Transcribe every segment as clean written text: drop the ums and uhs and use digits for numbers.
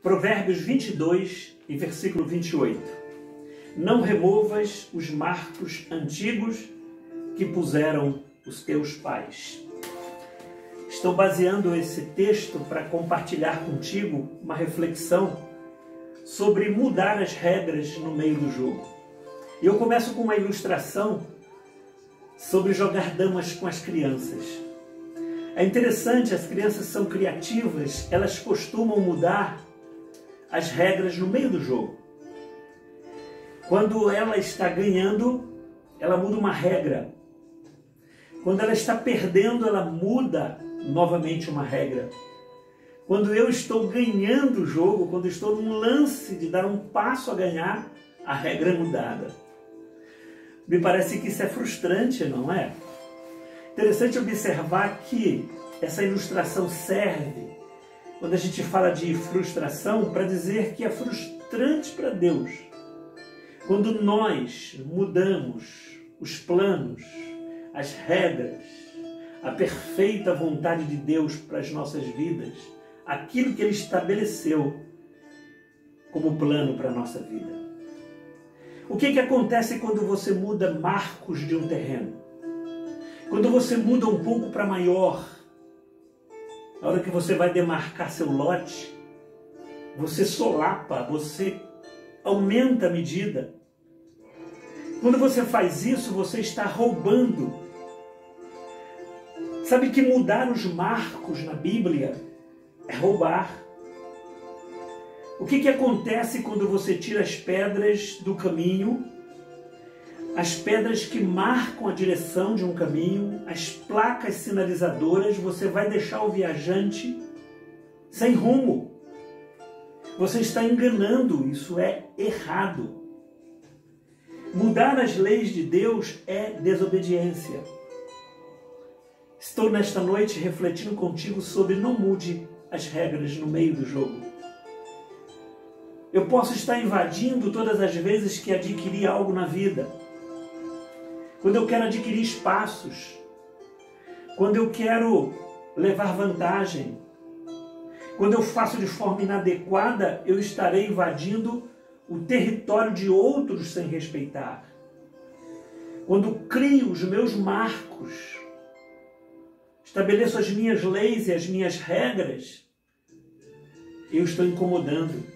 Provérbios 22 e versículo 28. Não removas os marcos antigos que puseram os teus pais. Estou baseando esse texto para compartilhar contigo uma reflexão sobre mudar as regras no meio do jogo. E eu começo com uma ilustração sobre jogar damas com as crianças. É interessante, as crianças são criativas, elas costumam mudar as regras no meio do jogo. Quando ela está ganhando, ela muda uma regra. Quando ela está perdendo, ela muda novamente uma regra. Quando eu estou ganhando o jogo, quando estou num lance de dar um passo a ganhar, a regra é mudada. Me parece que isso é frustrante, não é? Interessante observar que essa ilustração serve, quando a gente fala de frustração, para dizer que é frustrante para Deus. Quando nós mudamos os planos, as regras, a perfeita vontade de Deus para as nossas vidas, aquilo que Ele estabeleceu como plano para a nossa vida. O que acontece quando você muda marcos de um terreno? Quando você muda um pouco para maior, na hora que você vai demarcar seu lote, você solapa, você aumenta a medida. Quando você faz isso, você está roubando. Sabe que mudar os marcos na Bíblia é roubar. O que acontece quando você tira as pedras do caminho, as pedras que marcam a direção de um caminho, as placas sinalizadoras, você vai deixar o viajante sem rumo. Você está enganando, isso é errado. Mudar as leis de Deus é desobediência. Estou nesta noite refletindo contigo sobre não mude as regras no meio do jogo. Eu posso estar invadindo todas as vezes que adquiri algo na vida. Quando eu quero adquirir espaços, quando eu quero levar vantagem, quando eu faço de forma inadequada, eu estarei invadindo o território de outros sem respeitar. Quando crio os meus marcos, estabeleço as minhas leis e as minhas regras, eu estou incomodando.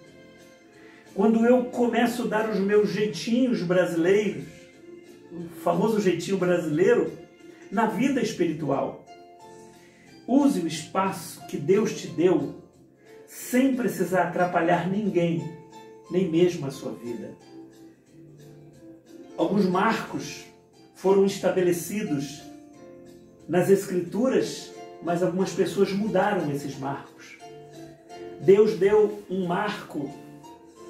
Quando eu começo a dar os meus jeitinhos brasileiros, o famoso jeitinho brasileiro, na vida espiritual, use o espaço que Deus te deu, sem precisar atrapalhar ninguém, nem mesmo a sua vida. Alguns marcos foram estabelecidos nas Escrituras, mas algumas pessoas mudaram esses marcos. Deus deu um marco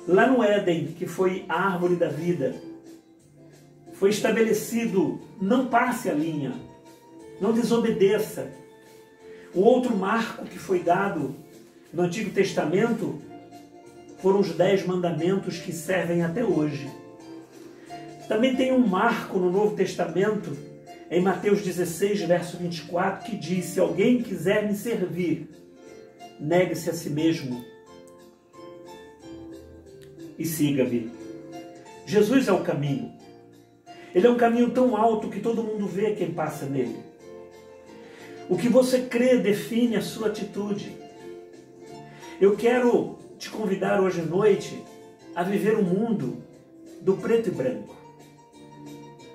lá no Éden, que foi a árvore da vida. Foi estabelecido, não passe a linha, não desobedeça. O outro marco que foi dado no Antigo Testamento foram os 10 mandamentos que servem até hoje. Também tem um marco no Novo Testamento, em Mateus 16, verso 24, que diz: se alguém quiser me servir, negue-se a si mesmo e siga-me. Jesus é o caminho. Ele é um caminho tão alto que todo mundo vê quem passa nele. O que você crê define a sua atitude. Eu quero te convidar hoje à noite a viver um mundo do preto e branco.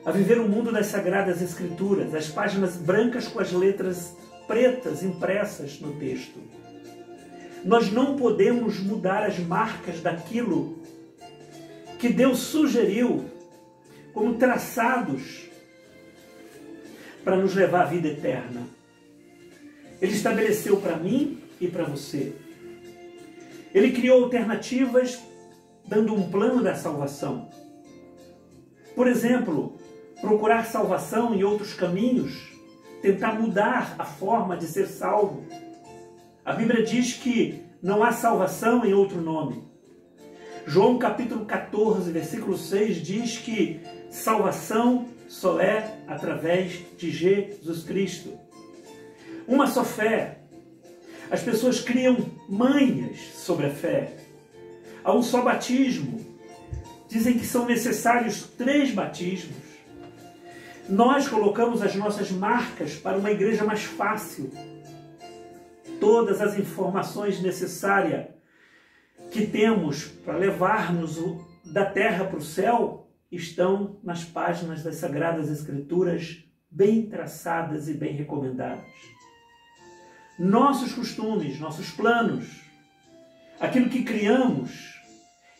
A viver o mundo das Sagradas Escrituras, as páginas brancas com as letras pretas impressas no texto. Nós não podemos mudar as marcas daquilo que Deus sugeriu como traçados para nos levar à vida eterna. Ele estabeleceu para mim e para você. Ele criou alternativas dando um plano da salvação. Por exemplo, procurar salvação em outros caminhos, tentar mudar a forma de ser salvo. A Bíblia diz que não há salvação em outro nome. João capítulo 14, versículo 6 diz que salvação só é através de Jesus Cristo. Uma só fé. As pessoas criam manhas sobre a fé. Há um só batismo. Dizem que são necessários 3 batismos. Nós colocamos as nossas marcas para uma igreja mais fácil. Todas as informações necessárias que temos para levar-nos da terra para o céu estão nas páginas das Sagradas Escrituras, bem traçadas e bem recomendadas. Nossos costumes, nossos planos, aquilo que criamos,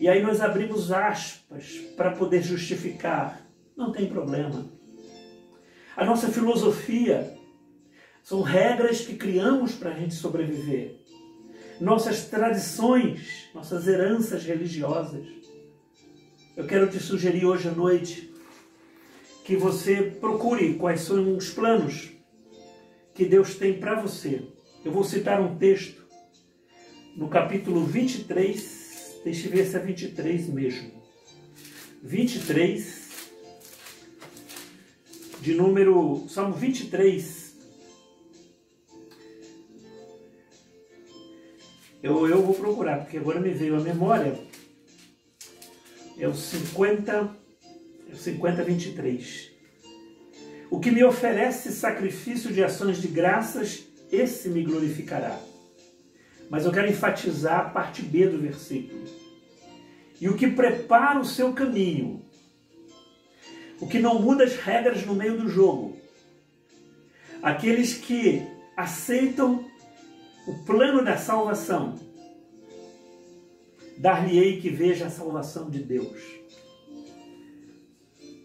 e aí nós abrimos aspas para poder justificar, não tem problema. A nossa filosofia são regras que criamos para a gente sobreviver. Nossas tradições, nossas heranças religiosas. Eu quero te sugerir hoje à noite que você procure quais são os planos que Deus tem para você. Eu vou citar um texto no capítulo 23, deixa eu ver se é 23 mesmo. 23, de número, Salmo 23. Eu vou procurar, porque agora me veio a memória. É o 50, 23. O que me oferece sacrifício de ações de graças, esse me glorificará. Mas eu quero enfatizar a parte B do versículo. E o que prepara o seu caminho, o que não muda as regras no meio do jogo, aqueles que aceitam o plano da salvação, dar-lhe-ei que veja a salvação de Deus.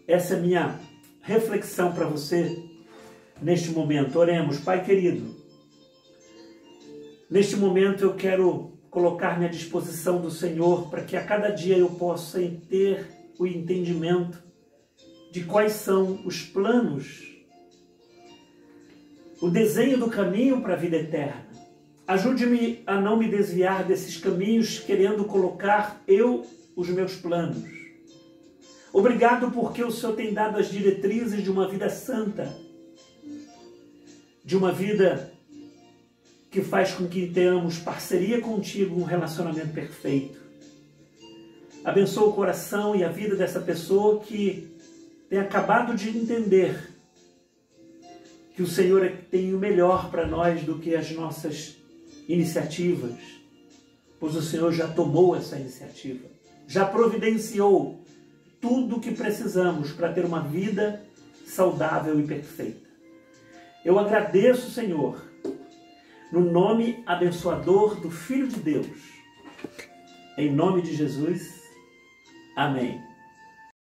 Essa é a minha reflexão para você neste momento. Oremos. Pai querido, neste momento eu quero colocar-me à disposição do Senhor para que a cada dia eu possa ter o entendimento de quais são os planos, o desenho do caminho para a vida eterna. Ajude-me a não me desviar desses caminhos querendo colocar os meus planos. Obrigado porque o Senhor tem dado as diretrizes de uma vida santa, de uma vida que faz com que tenhamos parceria contigo, um relacionamento perfeito. Abençoa o coração e a vida dessa pessoa que tem acabado de entender que o Senhor tem o melhor para nós do que as nossas iniciativas, pois o Senhor já tomou essa iniciativa, já providenciou tudo o que precisamos para ter uma vida saudável e perfeita. Eu agradeço, Senhor, no nome abençoador do Filho de Deus, em nome de Jesus, amém.